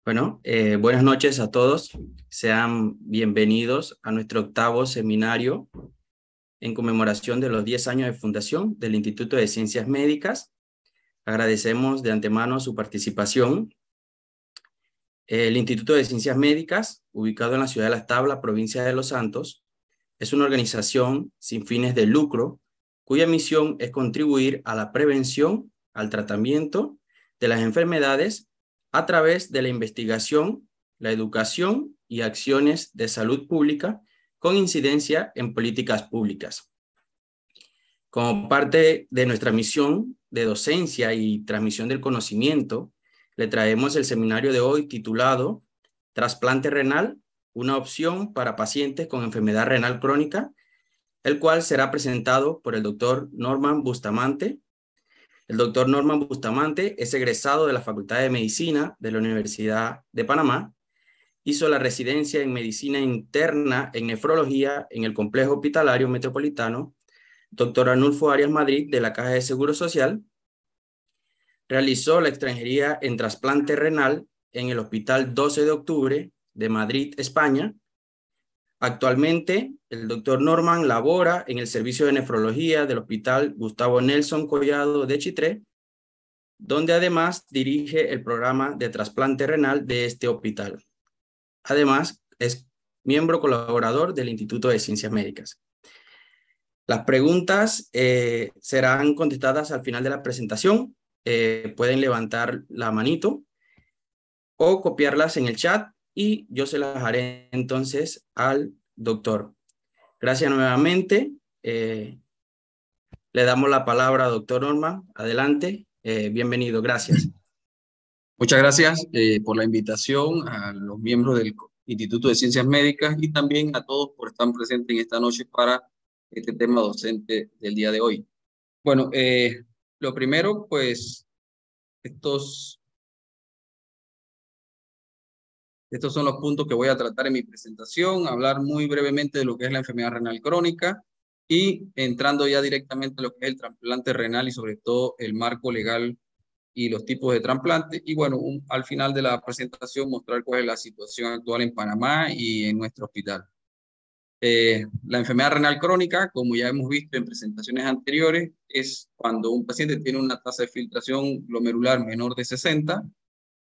Buenas noches a todos. Sean bienvenidos a nuestro octavo seminario en conmemoración de los 10 años de fundación del Instituto de Ciencias Médicas. Agradecemos de antemano su participación. El Instituto de Ciencias Médicas, ubicado en la ciudad de Las Tablas, provincia de Los Santos, es una organización sin fines de lucro cuya misión es contribuir a la prevención, al tratamiento de las enfermedades a través de la investigación, la educación y acciones de salud pública con incidencia en políticas públicas. Como parte de nuestra misión de docencia y transmisión del conocimiento, le traemos el seminario de hoy titulado Trasplante renal, una opción para pacientes con enfermedad renal crónica, el cual será presentado por el doctor Norman Bustamante. El doctor Norman Bustamante es egresado de la Facultad de Medicina de la Universidad de Panamá. Hizo la residencia en Medicina Interna en Nefrología en el Complejo Hospitalario Metropolitano Dr. Arnulfo Arias Madrid de la Caja de Seguro Social. Realizó la extranjería en trasplante renal en el Hospital 12 de Octubre de Madrid, España. Actualmente, el doctor Norman labora en el servicio de nefrología del Hospital Gustavo Nelson Collado de Chitré, donde además dirige el programa de trasplante renal de este hospital. Además, es miembro colaborador del Instituto de Ciencias Médicas. Las preguntas serán contestadas al final de la presentación. Pueden levantar la manito o copiarlas en el chat y yo se las haré entonces al doctor. Gracias nuevamente. Le damos la palabra al doctor Norman. Adelante. Bienvenido. Gracias. Muchas gracias por la invitación a los miembros del Instituto de Ciencias Médicas y también a todos por estar presentes en esta noche para este tema docente del día de hoy. Bueno, lo primero, pues, estos son los puntos que voy a tratar en mi presentación, hablar muy brevemente de lo que es la enfermedad renal crónica y entrando ya directamente a lo que es el trasplante renal y sobre todo el marco legal y los tipos de trasplante. Y bueno, al final de la presentación mostrar cuál es la situación actual en Panamá y en nuestro hospital. La enfermedad renal crónica, como ya hemos visto en presentaciones anteriores, es cuando un paciente tiene una tasa de filtración glomerular menor de 60,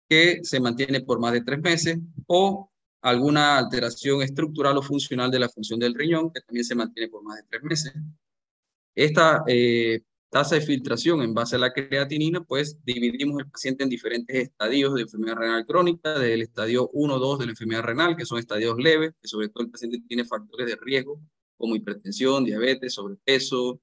que se mantiene por más de 3 meses, o alguna alteración estructural o funcional de la función del riñón, que también se mantiene por más de 3 meses. Esta tasa de filtración en base a la creatinina, pues dividimos el paciente en diferentes estadios de enfermedad renal crónica, del estadio 1 o 2 de la enfermedad renal, que son estadios leves, que sobre todo el paciente tiene factores de riesgo, como hipertensión, diabetes, sobrepeso,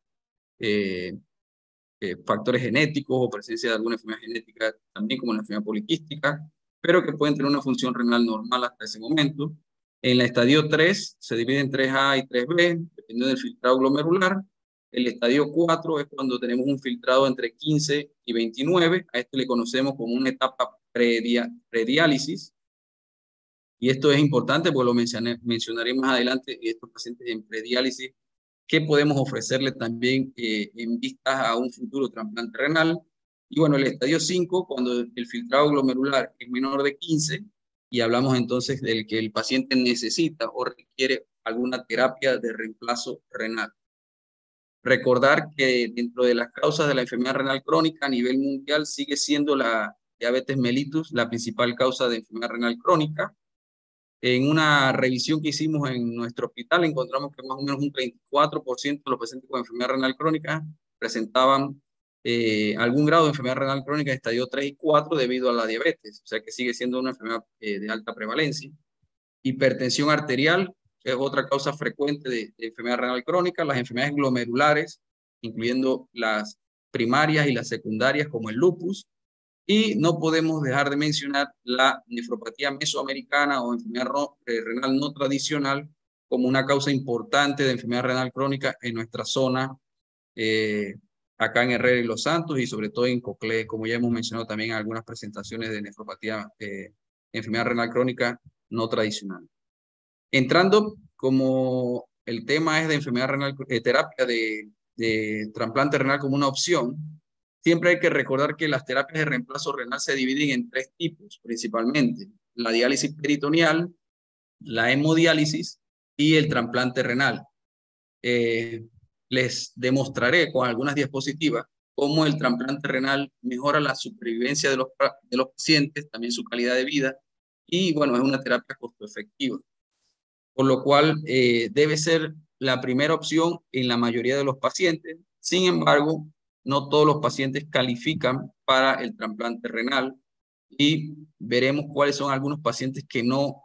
factores genéticos o presencia de alguna enfermedad genética, también como la enfermedad poliquística, pero que pueden tener una función renal normal hasta ese momento. En la estadio 3 se divide en 3A y 3B, dependiendo del filtrado glomerular. El estadio 4 es cuando tenemos un filtrado entre 15 y 29. A esto le conocemos como una etapa prediálisis. Y esto es importante porque lo mencionaré más adelante. Estos pacientes en prediálisis, ¿qué podemos ofrecerle también en vistas a un futuro trasplante renal? Y bueno, el estadio 5, cuando el filtrado glomerular es menor de 15, y hablamos entonces del que el paciente necesita o requiere alguna terapia de reemplazo renal. Recordar que dentro de las causas de la enfermedad renal crónica a nivel mundial sigue siendo la diabetes mellitus la principal causa de enfermedad renal crónica. En una revisión que hicimos en nuestro hospital encontramos que más o menos un 34% de los pacientes con enfermedad renal crónica presentaban algún grado de enfermedad renal crónica en estadio 3 y 4 debido a la diabetes, o sea que sigue siendo una enfermedad de alta prevalencia. Hipertensión arterial es otra causa frecuente de enfermedad renal crónica. Las enfermedades glomerulares, incluyendo las primarias y las secundarias como el lupus. Y no podemos dejar de mencionar la nefropatía mesoamericana o enfermedad renal no tradicional como una causa importante de enfermedad renal crónica en nuestra zona, acá en Herrera y Los Santos y sobre todo en Coclé, como ya hemos mencionado también en algunas presentaciones de nefropatía, enfermedad renal crónica no tradicional. Entrando, como el tema es de enfermedad renal, terapia de trasplante renal como una opción, siempre hay que recordar que las terapias de reemplazo renal se dividen en 3 tipos, principalmente: la diálisis peritoneal, la hemodiálisis y el trasplante renal. Les demostraré con algunas diapositivas cómo el trasplante renal mejora la supervivencia de los pacientes, también su calidad de vida, y bueno, es una terapia costo efectiva, por lo cual debe ser la primera opción en la mayoría de los pacientes. Sin embargo, no todos los pacientes califican para el trasplante renal, y veremos cuáles son algunos pacientes que no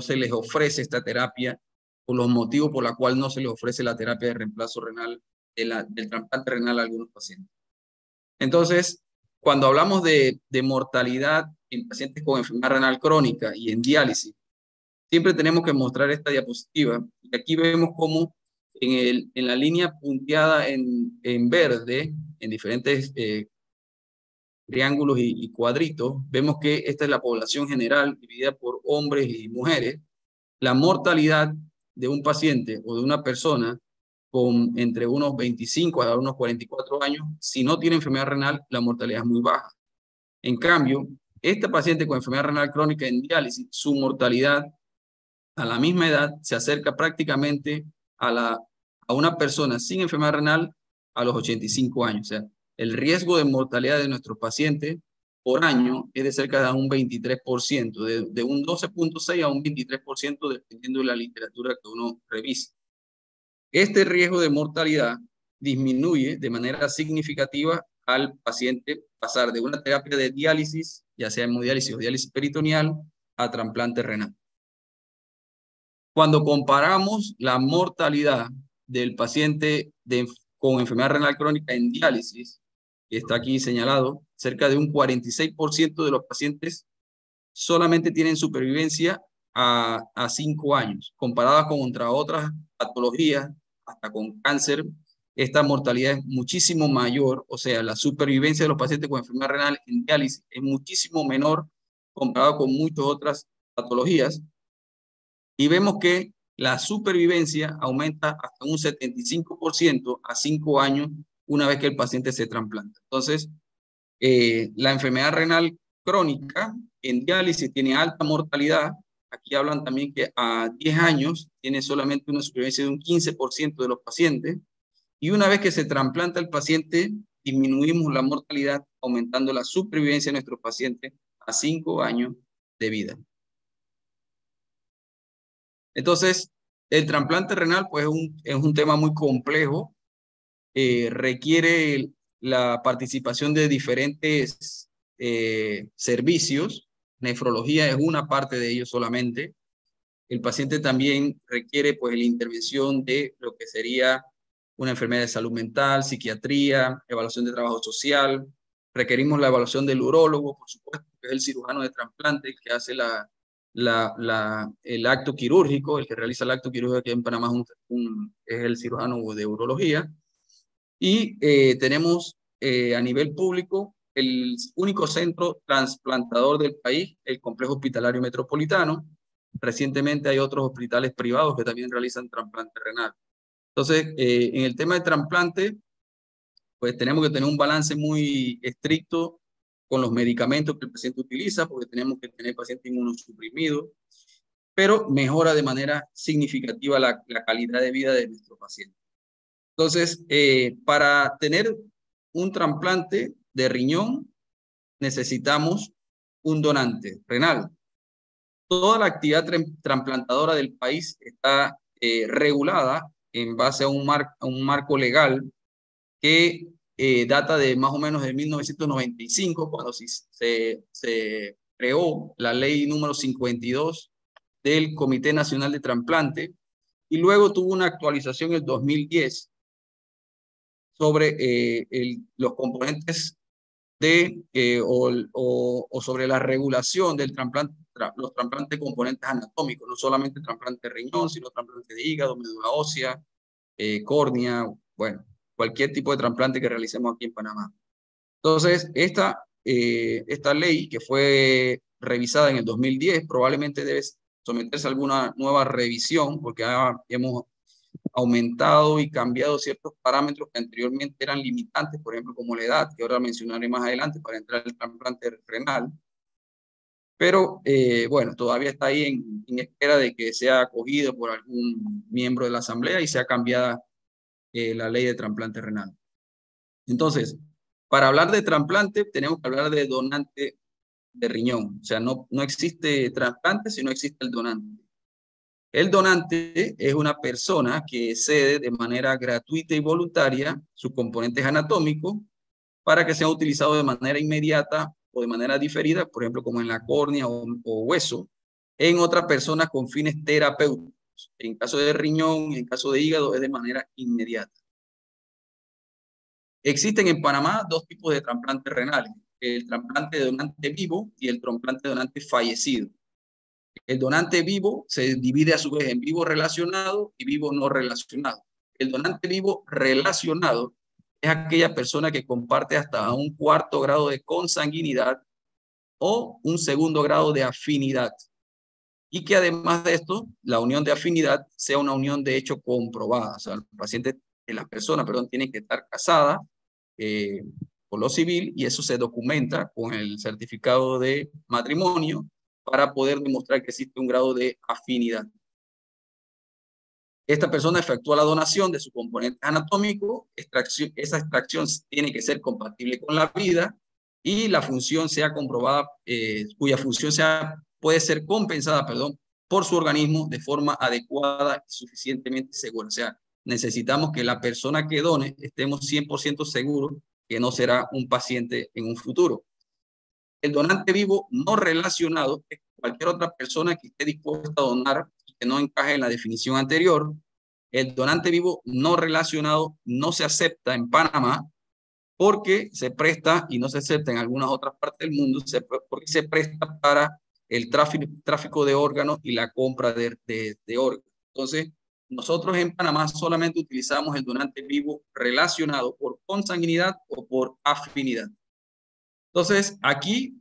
se les ofrece esta terapia, por los motivos por los cuales no se les ofrece la terapia de reemplazo renal, del trasplante renal a algunos pacientes. Entonces, cuando hablamos de mortalidad en pacientes con enfermedad renal crónica y en diálisis, siempre tenemos que mostrar esta diapositiva. Y aquí vemos cómo en la línea punteada en verde, en diferentes triángulos y cuadritos, vemos que esta es la población general dividida por hombres y mujeres. La mortalidad de un paciente o de una persona con entre unos 25 a unos 44 años, si no tiene enfermedad renal, la mortalidad es muy baja. En cambio, este paciente con enfermedad renal crónica en diálisis, su mortalidad a la misma edad se acerca prácticamente a una persona sin enfermedad renal a los 85 años. O sea, el riesgo de mortalidad de nuestros pacientes por año es de cerca de un 23%, de un 12.6 a un 23%, dependiendo de la literatura que uno revise. Este riesgo de mortalidad disminuye de manera significativa al paciente pasar de una terapia de diálisis, ya sea hemodiálisis o diálisis peritoneal, a trasplante renal. Cuando comparamos la mortalidad del paciente con enfermedad renal crónica en diálisis, que está aquí señalado, cerca de un 46% de los pacientes solamente tienen supervivencia a 5 años. Comparadas con otras patologías, hasta con cáncer, esta mortalidad es muchísimo mayor. O sea, la supervivencia de los pacientes con enfermedad renal en diálisis es muchísimo menor comparado con muchas otras patologías. Y vemos que la supervivencia aumenta hasta un 75% a 5 años una vez que el paciente se trasplanta. Entonces, la enfermedad renal crónica en diálisis tiene alta mortalidad. Aquí hablan también que a 10 años tiene solamente una supervivencia de un 15% de los pacientes. Y una vez que se trasplanta el paciente, disminuimos la mortalidad, aumentando la supervivencia de nuestros pacientes a 5 años de vida. Entonces, el trasplante renal pues, es un tema muy complejo. Requiere la participación de diferentes servicios. Nefrología es una parte de ellos solamente. El paciente también requiere pues, la intervención de lo que sería una enfermedad de salud mental, psiquiatría, evaluación de trabajo social. Requerimos la evaluación del urólogo, por supuesto, que es el cirujano de trasplante que hace el acto quirúrgico. El que realiza el acto quirúrgico aquí en Panamá es el cirujano de urología. Y tenemos a nivel público el único centro trasplantador del país, el Complejo Hospitalario Metropolitano. Recientemente hay otros hospitales privados que también realizan trasplante renal. Entonces, en el tema de trasplante, pues tenemos que tener un balance muy estricto con los medicamentos que el paciente utiliza, porque tenemos que tener paciente inmunosuprimido, pero mejora de manera significativa la calidad de vida de nuestro paciente. Entonces, para tener un trasplante de riñón, necesitamos un donante renal. Toda la actividad trasplantadora del país está regulada en base a un marco legal que data de más o menos de 1995, cuando se creó la ley número 52 del Comité Nacional de Trasplante, y luego tuvo una actualización en el 2010 sobre los componentes o sobre la regulación del trasplante, los trasplantes de componentes anatómicos, no solamente trasplante de riñón, sino trasplante de hígado, médula ósea, córnea, bueno, cualquier tipo de trasplante que realicemos aquí en Panamá. Entonces, esta ley que fue revisada en el 2010 probablemente debe someterse a alguna nueva revisión, porque hemos aumentado y cambiado ciertos parámetros que anteriormente eran limitantes, por ejemplo, como la edad, que ahora mencionaré más adelante para entrar al trasplante renal. Pero bueno, todavía está ahí en espera de que sea acogido por algún miembro de la Asamblea y sea cambiada la ley de trasplante renal. Entonces, para hablar de trasplante, tenemos que hablar de donante de riñón. O sea, no existe trasplante si no existe el donante. El donante es una persona que cede de manera gratuita y voluntaria sus componentes anatómicos para que sean utilizados de manera inmediata o de manera diferida, por ejemplo, como en la córnea o hueso, en otras personas con fines terapéuticos. En caso de riñón, en caso de hígado, es de manera inmediata. Existen en Panamá dos tipos de trasplantes renales, el trasplante de donante vivo y el trasplante de donante fallecido. El donante vivo se divide a su vez en vivo relacionado y vivo no relacionado. El donante vivo relacionado es aquella persona que comparte hasta un cuarto grado de consanguinidad o un segundo grado de afinidad. Y que además de esto, la unión de afinidad sea una unión de hecho comprobada. O sea, las personas, tienen que estar casadas por lo civil y eso se documenta con el certificado de matrimonio para poder demostrar que existe un grado de afinidad. Esta persona efectúa la donación de su componente anatómico, esa extracción tiene que ser compatible con la vida y la función sea comprobada, cuya función puede ser compensada, por su organismo de forma adecuada y suficientemente segura. O sea, necesitamos que la persona que done estemos 100% seguros que no será un paciente en un futuro. El donante vivo no relacionado es cualquier otra persona que esté dispuesta a donar y que no encaje en la definición anterior. El donante vivo no relacionado no se acepta en Panamá porque se presta, y no se acepta en algunas otras partes del mundo, porque se presta para el tráfico de órganos y la compra de órganos. Entonces, nosotros en Panamá solamente utilizamos el donante vivo relacionado por consanguinidad o por afinidad. Entonces, aquí,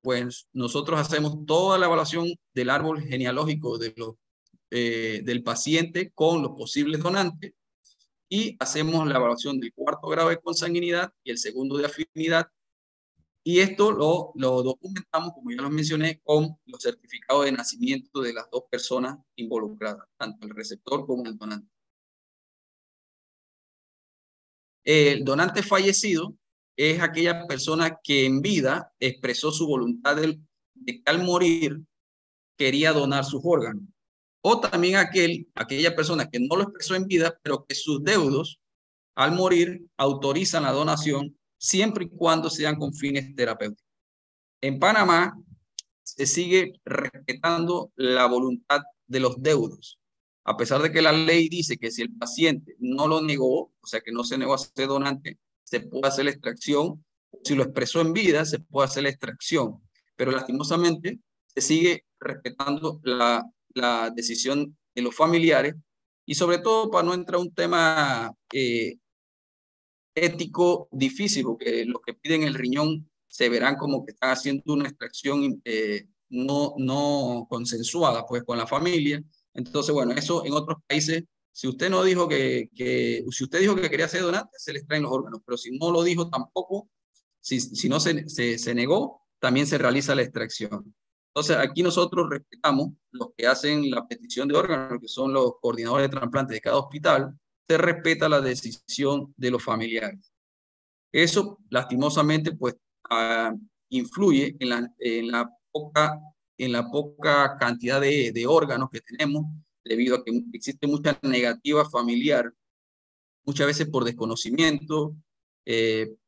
pues nosotros hacemos toda la evaluación del árbol genealógico del paciente con los posibles donantes y hacemos la evaluación del cuarto grado de consanguinidad y el segundo de afinidad. Y esto lo documentamos, como ya lo mencioné, con los certificados de nacimiento de las dos personas involucradas, tanto el receptor como el donante. El donante fallecido es aquella persona que en vida expresó su voluntad de que al morir quería donar sus órganos. O también aquella persona que no lo expresó en vida, pero que sus deudos al morir autorizan la donación siempre y cuando sean con fines terapéuticos. En Panamá se sigue respetando la voluntad de los deudos. A pesar de que la ley dice que si el paciente no lo negó, o sea que no se negó a ser donante, se puede hacer la extracción. Si lo expresó en vida, se puede hacer la extracción. Pero lastimosamente se sigue respetando la decisión de los familiares y sobre todo para no entrar a un tema ético difícil, porque los que piden el riñón se verán como que están haciendo una extracción no consensuada pues con la familia. Entonces, bueno, eso en otros países, si usted no dijo si usted dijo que quería ser donante, se le extraen los órganos, pero si no lo dijo tampoco, si no se negó, también se realiza la extracción. Entonces, aquí nosotros respetamos los que hacen la petición de órganos, que son los coordinadores de trasplante de cada hospital, se respeta la decisión de los familiares. Eso, lastimosamente, pues influye en la poca cantidad de órganos que tenemos, debido a que existe mucha negativa familiar, muchas veces por desconocimiento,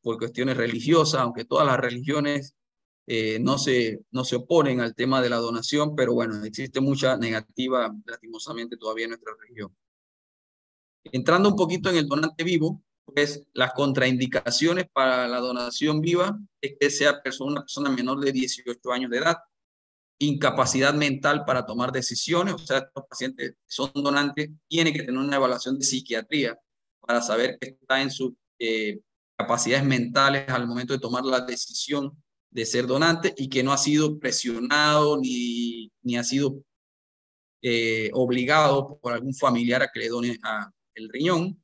por cuestiones religiosas, aunque todas las religiones no se oponen al tema de la donación, pero bueno, existe mucha negativa, lastimosamente, todavía en nuestra región. Entrando un poquito en el donante vivo, pues las contraindicaciones para la donación viva es que sea una persona menor de 18 años de edad, incapacidad mental para tomar decisiones, o sea, estos pacientes que son donantes tienen que tener una evaluación de psiquiatría para saber que está en sus capacidades mentales al momento de tomar la decisión de ser donante y que no ha sido presionado ni ha sido obligado por algún familiar a que le done el riñón.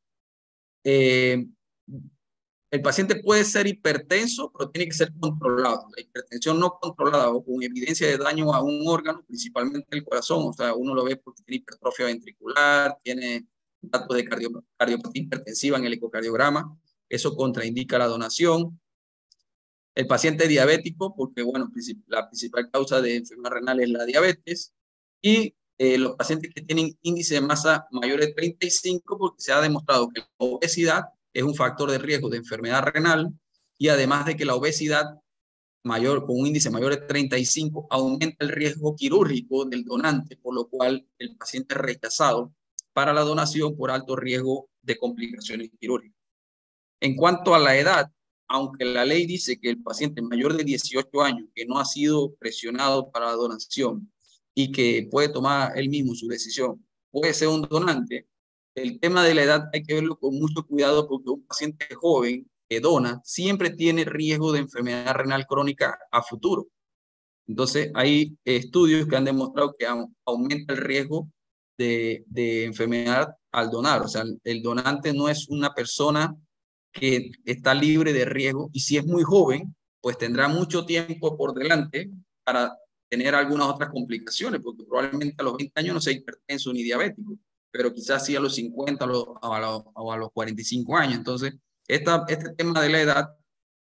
El paciente puede ser hipertenso, pero tiene que ser controlado. La hipertensión no controlada o con evidencia de daño a un órgano, principalmente el corazón, o sea, uno lo ve porque tiene hipertrofia ventricular, tiene datos de cardiopatía hipertensiva en el ecocardiograma, eso contraindica la donación. El paciente diabético, porque bueno, la principal causa de enfermedad renal es la diabetes, y los pacientes que tienen índice de masa mayor de 35, porque se ha demostrado que la obesidad es un factor de riesgo de enfermedad renal, y además de que la obesidad mayor, con un índice mayor de 35, aumenta el riesgo quirúrgico del donante, por lo cual el paciente es rechazado para la donación por alto riesgo de complicaciones quirúrgicas. En cuanto a la edad, aunque la ley dice que el paciente mayor de 18 años que no ha sido presionado para la donación y que puede tomar él mismo su decisión, puede ser un donante, el tema de la edad hay que verlo con mucho cuidado porque un paciente joven que dona siempre tiene riesgo de enfermedad renal crónica a futuro. Entonces, hay estudios que han demostrado que aumenta el riesgo de enfermedad al donar. O sea, el donante no es una persona que está libre de riesgo, y si es muy joven, pues tendrá mucho tiempo por delante para tener algunas otras complicaciones, porque probablemente a los 20 años no sea hipertenso ni diabético, pero quizás sí a los 50 o a los 45 años. Entonces, este tema de la edad,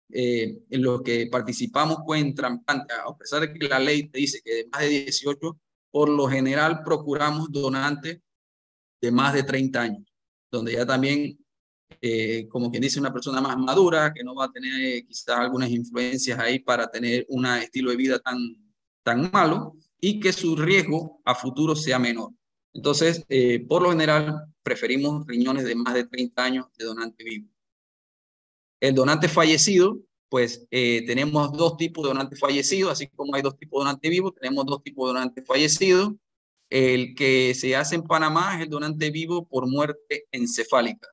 en lo que participamos fue entrampante, a pesar de que la ley te dice que de más de 18, por lo general procuramos donantes de más de 30 años, donde ya también como quien dice, una persona más madura, que no va a tener quizás algunas influencias ahí para tener un estilo de vida tan malo, y que su riesgo a futuro sea menor. Entonces, por lo general, preferimos riñones de más de 30 años de donante vivo. El donante fallecido, pues tenemos dos tipos de donantes fallecidos, así como hay dos tipos de donante vivo, tenemos dos tipos de donantes fallecidos. El que se hace en Panamá es el donante vivo por muerte encefálica.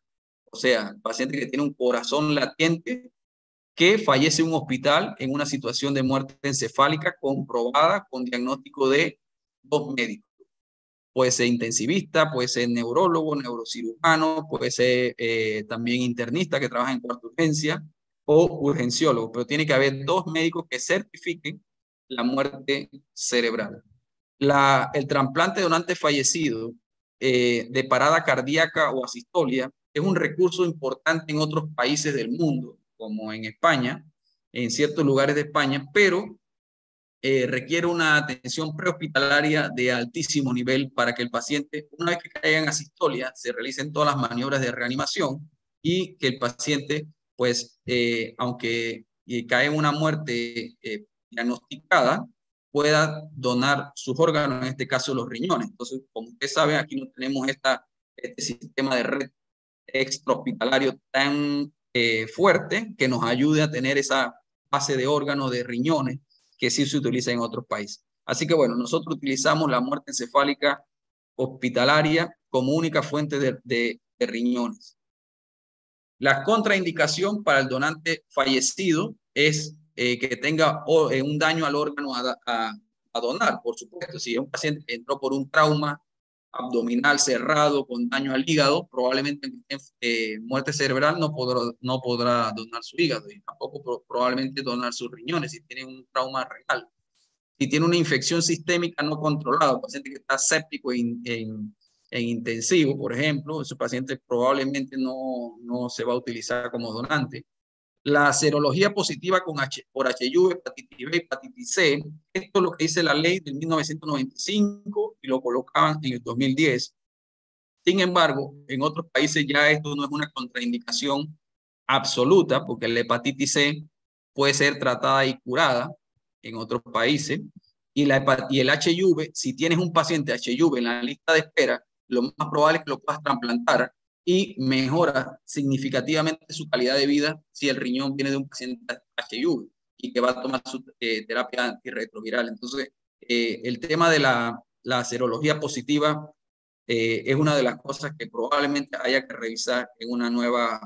O sea, el paciente que tiene un corazón latiente que fallece en un hospital en una situación de muerte encefálica comprobada con diagnóstico de dos médicos. Puede ser intensivista, puede ser neurólogo, neurocirujano, puede ser también internista que trabaja en cuarta urgencia o urgenciólogo, pero tiene que haber dos médicos que certifiquen la muerte cerebral. El trasplante de donante fallecido de parada cardíaca o asistolia es un recurso importante en otros países del mundo, como en España, en ciertos lugares de España, pero requiere una atención prehospitalaria de altísimo nivel para que el paciente, una vez que caiga en asistolia, se realicen todas las maniobras de reanimación y que el paciente, pues, aunque cae en una muerte diagnosticada, pueda donar sus órganos, en este caso los riñones. Entonces, como usted sabe, aquí no tenemos este sistema de red extrahospitalario tan fuerte que nos ayude a tener esa base de órganos de riñones que sí se utiliza en otros países. Así que bueno, nosotros utilizamos la muerte encefálica hospitalaria como única fuente de riñones. La contraindicación para el donante fallecido es que tenga un daño al órgano a donar, por supuesto. Si es un paciente que entró por un trauma abdominal cerrado con daño al hígado, probablemente en muerte cerebral no podrá donar su hígado y tampoco probablemente donar sus riñones si tiene un trauma renal. Si tiene una infección sistémica no controlada, un paciente que está séptico en intensivo, por ejemplo, ese paciente probablemente no se va a utilizar como donante. La serología positiva por HIV, hepatitis B, hepatitis C, esto es lo que dice la ley de 1995 y lo colocaban en el 2010. Sin embargo, en otros países ya esto no es una contraindicación absoluta, porque la hepatitis C puede ser tratada y curada en otros países. Y el HIV, si tienes un paciente HIV en la lista de espera, lo más probable es que lo puedas trasplantar y mejora significativamente su calidad de vida si el riñón viene de un paciente HIV y que va a tomar su terapia antirretroviral. Entonces, el tema de la serología positiva es una de las cosas que probablemente haya que revisar en una nueva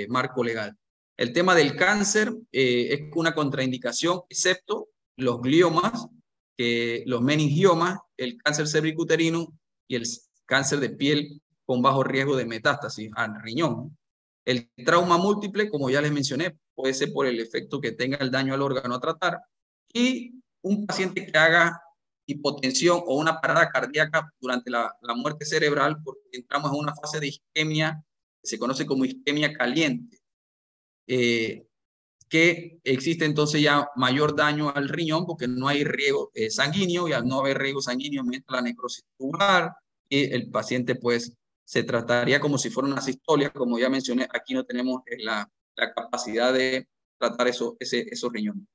marco legal. El tema del cáncer es una contraindicación, excepto los gliomas, que los meningiomas, el cáncer cervicuterino y el cáncer de piel con bajo riesgo de metástasis al riñón. El trauma múltiple, como ya les mencioné, puede ser por el efecto que tenga el daño al órgano a tratar. Y un paciente que haga hipotensión o una parada cardíaca durante la muerte cerebral, porque entramos en una fase de isquemia que se conoce como isquemia caliente, que existe entonces ya mayor daño al riñón porque no hay riego sanguíneo, y al no haber riego sanguíneo aumenta la necrosis tubular y el paciente pues se trataría como si fuera una sistolia. Como ya mencioné, aquí no tenemos la capacidad de tratar esos riñones.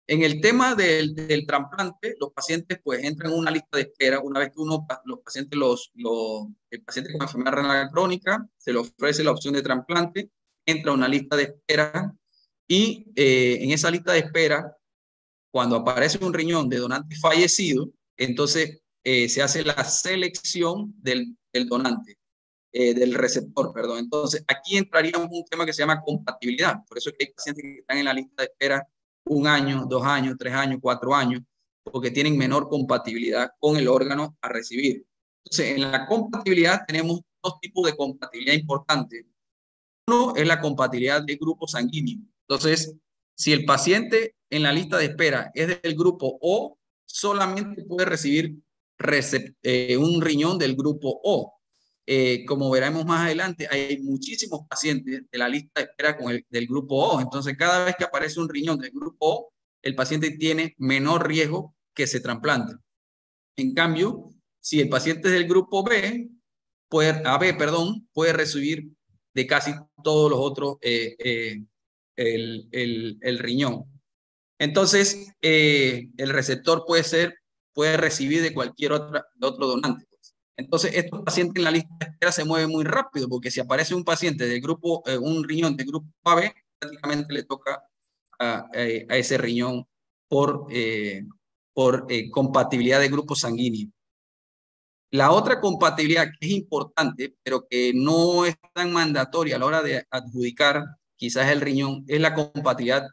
En el tema del trasplante, los pacientes pues entran en una lista de espera. Una vez que los pacientes, el paciente con enfermedad renal crónica, se le ofrece la opción de trasplante, entra a una lista de espera y en esa lista de espera, cuando aparece un riñón de donante fallecido, entonces se hace la selección del donante, del receptor, perdón. Entonces aquí entraría un tema que se llama compatibilidad. Por eso es que hay pacientes que están en la lista de espera 1 año, 2 años, 3 años, 4 años, porque tienen menor compatibilidad con el órgano a recibir. Entonces, en la compatibilidad tenemos 2 tipos de compatibilidad importantes. Uno es la compatibilidad de grupo sanguíneo. Entonces, si el paciente en la lista de espera es del grupo O, solamente puede recibir un riñón del grupo O. Como veremos más adelante, hay muchísimos pacientes de la lista de espera del grupo O. Entonces, cada vez que aparece un riñón del grupo O, el paciente tiene menor riesgo que se trasplante. En cambio, si el paciente es del grupo B, puede recibir de casi todos los otros el riñón. Entonces, el receptor puede recibir de cualquier otro donante. Entonces, estos pacientes en la lista de espera se mueven muy rápido, porque si aparece un paciente del grupo, un riñón del grupo AB, prácticamente le toca a ese riñón por compatibilidad de grupo sanguíneo. La otra compatibilidad que es importante, pero que no es tan mandatoria a la hora de adjudicar quizás el riñón, es la compatibilidad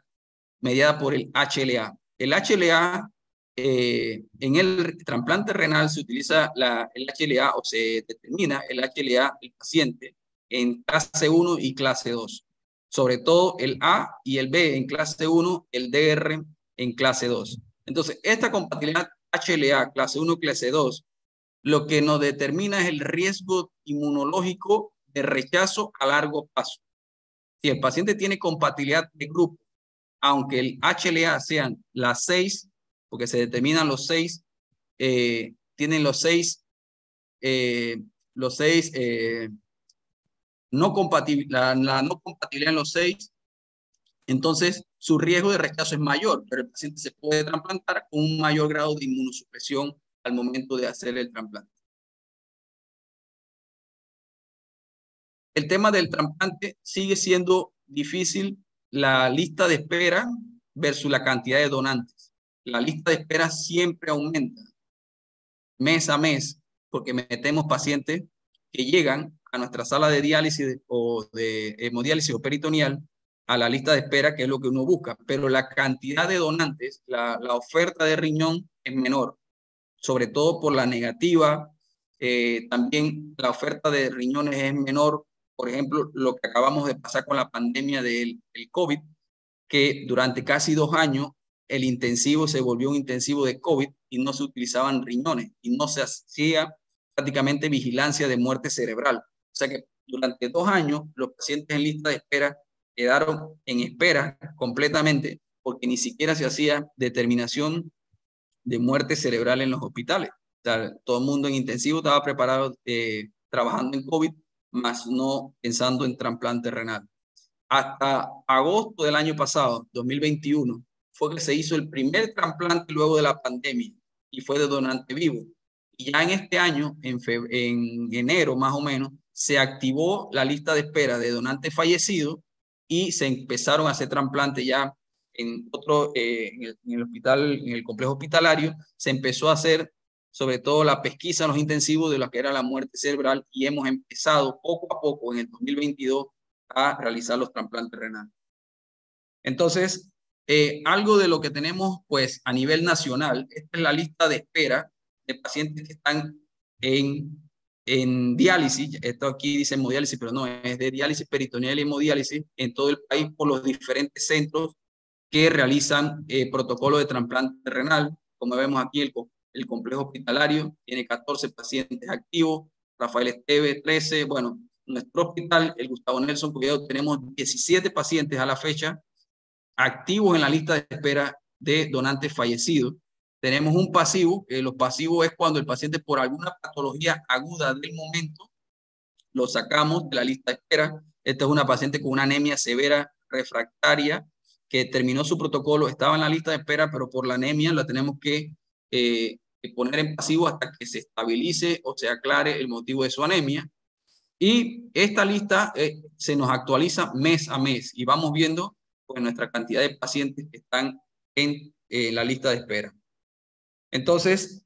mediada por el HLA. El HLA, en el trasplante renal se utiliza el HLA, o se determina el HLA del paciente en clase 1 y clase 2. Sobre todo el A y el B en clase 1, el DR en clase 2. Entonces, esta compatibilidad HLA clase 1 y clase 2, lo que nos determina es el riesgo inmunológico de rechazo a largo plazo. Si el paciente tiene compatibilidad de grupo, aunque el HLA sean las 6, porque se determinan los 6, tienen los 6 no compatibilidad, la no compatibilidad en los 6, entonces su riesgo de rechazo es mayor, pero el paciente se puede trasplantar con un mayor grado de inmunosupresión al momento de hacer el trasplante. El tema del trasplante sigue siendo difícil, la lista de espera versus la cantidad de donantes. La lista de espera siempre aumenta mes a mes, porque metemos pacientes que llegan a nuestra sala de diálisis o de hemodiálisis o peritoneal a la lista de espera, que es lo que uno busca, pero la cantidad de donantes, la oferta de riñón es menor, sobre todo por la negativa. También la oferta de riñones es menor. Por ejemplo, lo que acabamos de pasar con la pandemia del COVID, que durante casi 2 años el intensivo se volvió un intensivo de COVID y no se utilizaban riñones y no se hacía prácticamente vigilancia de muerte cerebral. O sea que durante 2 años los pacientes en lista de espera quedaron en espera completamente, porque ni siquiera se hacía determinación de muerte cerebral en los hospitales. O sea, todo el mundo en intensivo estaba preparado trabajando en COVID, más no pensando en trasplante renal. Hasta agosto del año pasado, 2021, fue que se hizo el primer trasplante luego de la pandemia y fue de donante vivo. Y ya en este año, en enero más o menos, se activó la lista de espera de donantes fallecidos y se empezaron a hacer trasplantes ya en el hospital, en el complejo hospitalario. Se empezó a hacer sobre todo la pesquisa en los intensivos de lo que era la muerte cerebral, y hemos empezado poco a poco en el 2022 a realizar los trasplantes renales. Entonces, algo de lo que tenemos pues a nivel nacional. Esta es la lista de espera de pacientes que están en diálisis. Esto aquí dice hemodiálisis, pero no, es de diálisis peritoneal y hemodiálisis en todo el país por los diferentes centros que realizan protocolo de trasplante renal. Como vemos aquí, el complejo hospitalario tiene 14 pacientes activos, Rafael Esteves 13, bueno, nuestro hospital, el Gustavo Nelson Collado, tenemos 17 pacientes a la fecha activos en la lista de espera de donantes fallecidos. Tenemos un pasivo, los pasivos es cuando el paciente por alguna patología aguda del momento lo sacamos de la lista de espera. Esta es una paciente con una anemia severa refractaria que terminó su protocolo, estaba en la lista de espera, pero por la anemia la tenemos que poner en pasivo hasta que se estabilice o se aclare el motivo de su anemia. Y esta lista se nos actualiza mes a mes y vamos viendo pues, nuestra cantidad de pacientes que están en la lista de espera. Entonces,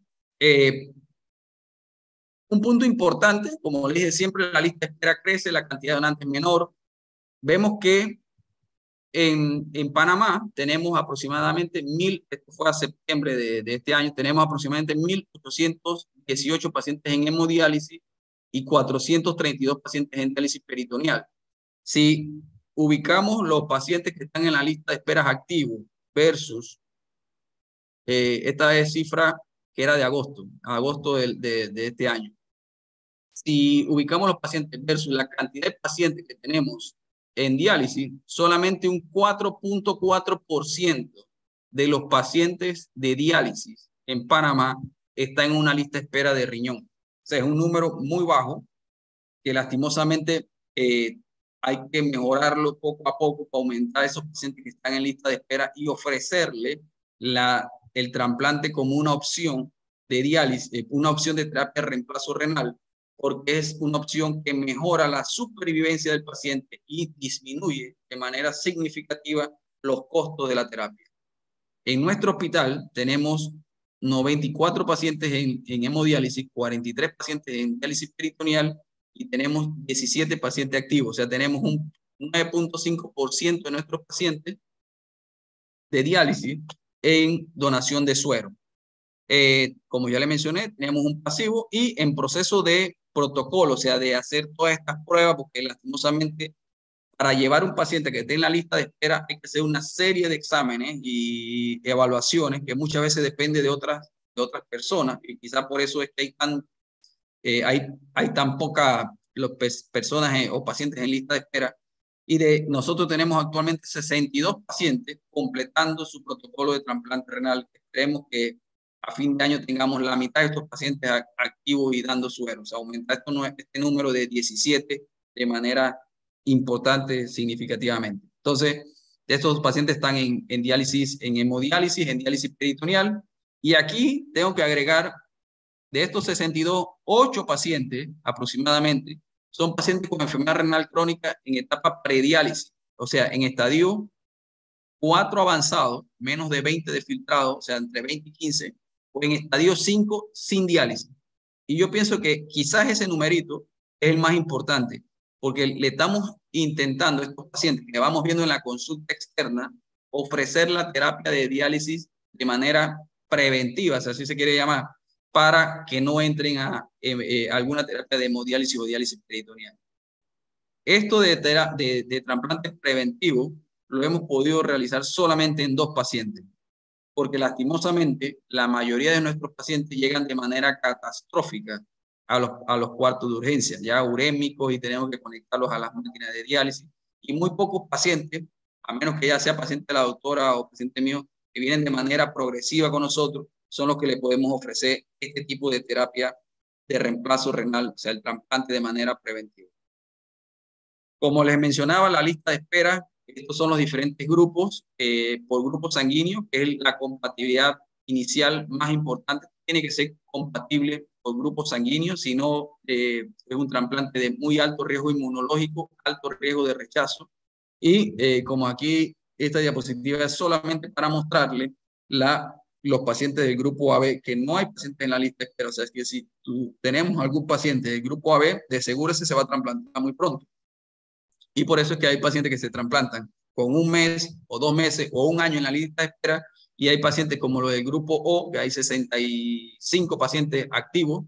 un punto importante, como les dije siempre, la lista de espera crece, la cantidad de donantes es menor. Vemos que en Panamá tenemos aproximadamente 1.000, esto fue a septiembre de este año, tenemos aproximadamente 1.818 pacientes en hemodiálisis y 432 pacientes en diálisis peritoneal. Si ubicamos los pacientes que están en la lista de esperas activos versus, esta es cifra que era de agosto de este año. Si ubicamos los pacientes versus la cantidad de pacientes que tenemos en diálisis, solamente un 4.4% de los pacientes de diálisis en Panamá está en una lista de espera de riñón. O sea, es un número muy bajo que lastimosamente hay que mejorarlo poco a poco para aumentar esos pacientes que están en lista de espera y ofrecerle el trasplante como una opción de diálisis, una opción de terapia de reemplazo renal, porque es una opción que mejora la supervivencia del paciente y disminuye de manera significativa los costos de la terapia. En nuestro hospital tenemos 94 pacientes en hemodiálisis, 43 pacientes en diálisis peritoneal y tenemos 17 pacientes activos. O sea, tenemos un 9.5% de nuestros pacientes de diálisis en donación de suero. Como ya le mencioné, tenemos un pasivo y en proceso de protocolo, o sea, de hacer todas estas pruebas, porque lastimosamente para llevar un paciente que esté en la lista de espera hay que hacer una serie de exámenes y evaluaciones que muchas veces depende de otras personas y quizás por eso es que hay tan pocas personas o pacientes en lista de espera. Y nosotros tenemos actualmente 62 pacientes completando su protocolo de trasplante renal. Esperemos que a fin de año tengamos la mitad de estos pacientes activos y dando suero. O sea, aumentar este número de 17 de manera importante, significativamente. Entonces, estos pacientes están en diálisis, en hemodiálisis, en diálisis peritoneal. Y aquí tengo que agregar, de estos 62, 8 pacientes aproximadamente son pacientes con enfermedad renal crónica en etapa prediálisis, o sea, en estadio 4 avanzado, menos de 20 de filtrado, o sea, entre 20 y 15, o en estadio 5 sin diálisis. Y yo pienso que quizás ese numerito es el más importante, porque le estamos intentando a estos pacientes que vamos viendo en la consulta externa ofrecer la terapia de diálisis de manera preventiva, si así se quiere llamar, para que no entren a alguna terapia de hemodiálisis o diálisis peritoneal. Esto de trasplante preventivo lo hemos podido realizar solamente en 2 pacientes, porque lastimosamente la mayoría de nuestros pacientes llegan de manera catastrófica a los cuartos de urgencia, ya urémicos, y tenemos que conectarlos a las máquinas de diálisis. Y muy pocos pacientes, a menos que ya sea paciente de la doctora o paciente mío, que vienen de manera progresiva con nosotros, son los que le podemos ofrecer este tipo de terapia de reemplazo renal, o sea, el trasplante de manera preventiva. Como les mencionaba, la lista de espera, estos son los diferentes grupos por grupo sanguíneo, que es la compatibilidad inicial más importante. Tiene que ser compatible por grupo sanguíneo, si no es un trasplante de muy alto riesgo inmunológico, alto riesgo de rechazo. Y como aquí esta diapositiva es solamente para mostrarle los pacientes del grupo AB, que no hay pacientes en la lista de espera. O sea, es que si tenemos algún paciente del grupo AB, de seguro ese se va a trasplantar muy pronto. Y por eso es que hay pacientes que se trasplantan con un mes o 2 meses o un año en la lista de espera, y hay pacientes como los del grupo O, que hay 65 pacientes activos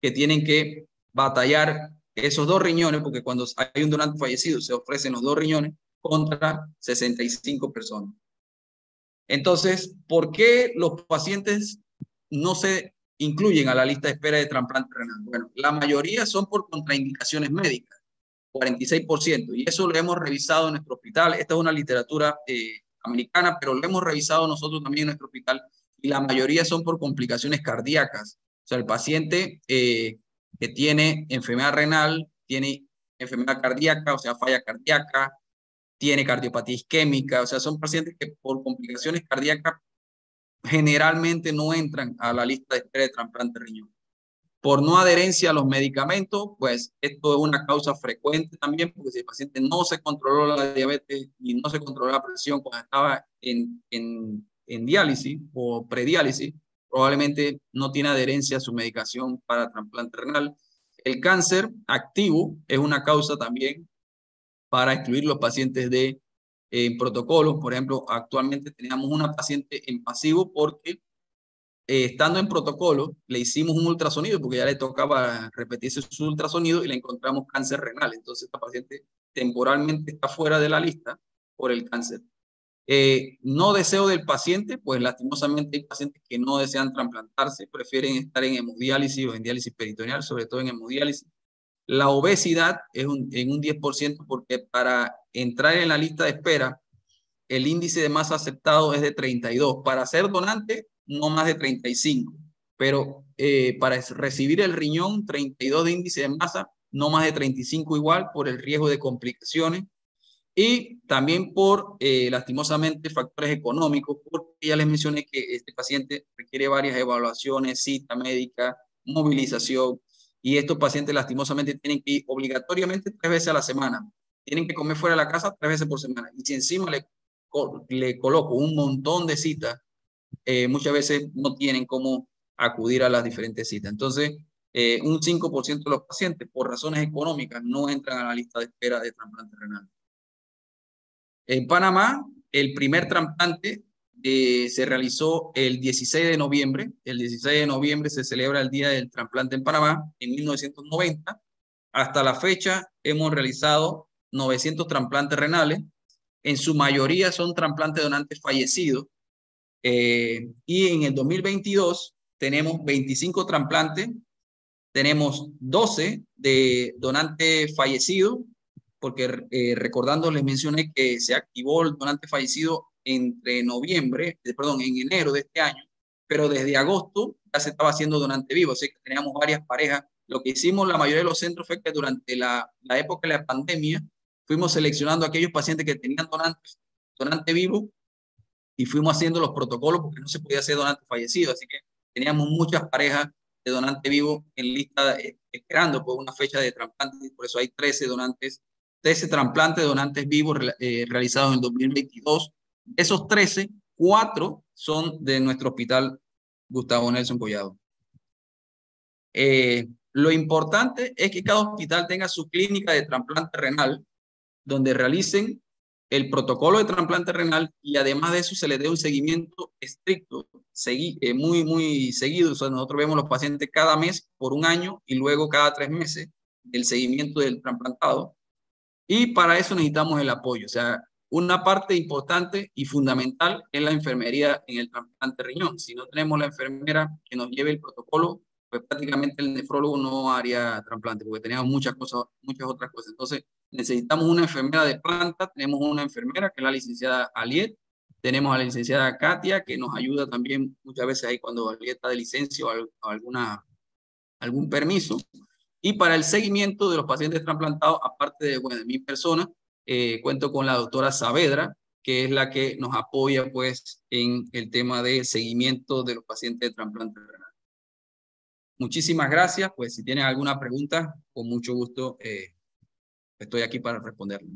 que tienen que batallar esos 2 riñones, porque cuando hay un donante fallecido se ofrecen los 2 riñones contra 65 personas. Entonces, ¿por qué los pacientes no se incluyen a la lista de espera de trasplante renal? Bueno, la mayoría son por contraindicaciones médicas, 46%, y eso lo hemos revisado en nuestro hospital. Esta es una literatura americana, pero lo hemos revisado nosotros también en nuestro hospital, y la mayoría son por complicaciones cardíacas. O sea, el paciente que tiene enfermedad renal, tiene enfermedad cardíaca, o sea, falla cardíaca, tiene cardiopatía isquémica, o sea, son pacientes que por complicaciones cardíacas generalmente no entran a la lista de espera de trasplante de riñón. Por no adherencia a los medicamentos, pues esto es una causa frecuente también, porque si el paciente no se controló la diabetes y no se controló la presión cuando estaba en diálisis o prediálisis, probablemente no tiene adherencia a su medicación para trasplante renal. El cáncer activo es una causa también para excluir los pacientes de protocolos. Por ejemplo, actualmente teníamos una paciente en pasivo porque estando en protocolo le hicimos un ultrasonido porque ya le tocaba repetirse su ultrasonido y le encontramos cáncer renal. Entonces esta paciente temporalmente está fuera de la lista por el cáncer. No deseo del paciente, pues lastimosamente hay pacientes que no desean trasplantarse, prefieren estar en hemodiálisis o en diálisis peritoneal, sobre todo en hemodiálisis. La obesidad es en un 10% porque para entrar en la lista de espera, el índice de masa aceptado es de 32. Para ser donante, no más de 35. Pero para recibir el riñón, 32 de índice de masa, no más de 35 igual, por el riesgo de complicaciones. Y también por, lastimosamente, factores económicos, porque ya les mencioné que este paciente requiere varias evaluaciones, cita médica, movilización, y estos pacientes lastimosamente tienen que ir obligatoriamente 3 veces a la semana. Tienen que comer fuera de la casa 3 veces por semana. Y si encima le coloco un montón de citas, muchas veces no tienen cómo acudir a las diferentes citas. Entonces, un 5% de los pacientes, por razones económicas, no entran a la lista de espera de trasplante renal. En Panamá, el primer trasplante se realizó el 16 de noviembre. El 16 de noviembre se celebra el Día del Trasplante en Panamá en 1990. Hasta la fecha hemos realizado 900 trasplantes renales. En su mayoría son trasplantes de donantes fallecidos. Y en el 2022 tenemos 25 trasplantes. Tenemos 12 de donantes fallecidos, porque recordando les mencioné que se activó el donante fallecido entre en enero de este año, pero desde agosto ya se estaba haciendo donante vivo, así que teníamos varias parejas. Lo que hicimos la mayoría de los centros fue que durante la época de la pandemia fuimos seleccionando a aquellos pacientes que tenían donante vivo y fuimos haciendo los protocolos porque no se podía hacer donante fallecido, así que teníamos muchas parejas de donante vivo en lista esperando por una fecha de trasplante, por eso hay 13 trasplantes de donantes vivos realizados en el 2022. De esos 13, 4 son de nuestro hospital Gustavo Nelson Collado. Lo importante es que cada hospital tenga su clínica de trasplante renal donde realicen el protocolo de trasplante renal y además de eso se les dé un seguimiento estricto, muy seguido. O sea, nosotros vemos los pacientes cada mes por un año y luego cada 3 meses el seguimiento del trasplantado. Y para eso necesitamos el apoyo. O sea, una parte importante y fundamental es la enfermería en el trasplante de riñón. Si no tenemos la enfermera que nos lleve el protocolo, pues prácticamente el nefrólogo no haría trasplante porque teníamos muchas otras cosas. Entonces, necesitamos una enfermera de planta, tenemos una enfermera que es la licenciada Aliet, tenemos a la licenciada Katia que nos ayuda también muchas veces ahí cuando Aliet está de licencia o algún permiso. Y para el seguimiento de los pacientes trasplantados, aparte de mi persona, cuento con la doctora Saavedra, que es la que nos apoya pues en el tema de seguimiento de los pacientes de trasplante renal. Muchísimas gracias. Pues si tienen alguna pregunta, con mucho gusto estoy aquí para responderles.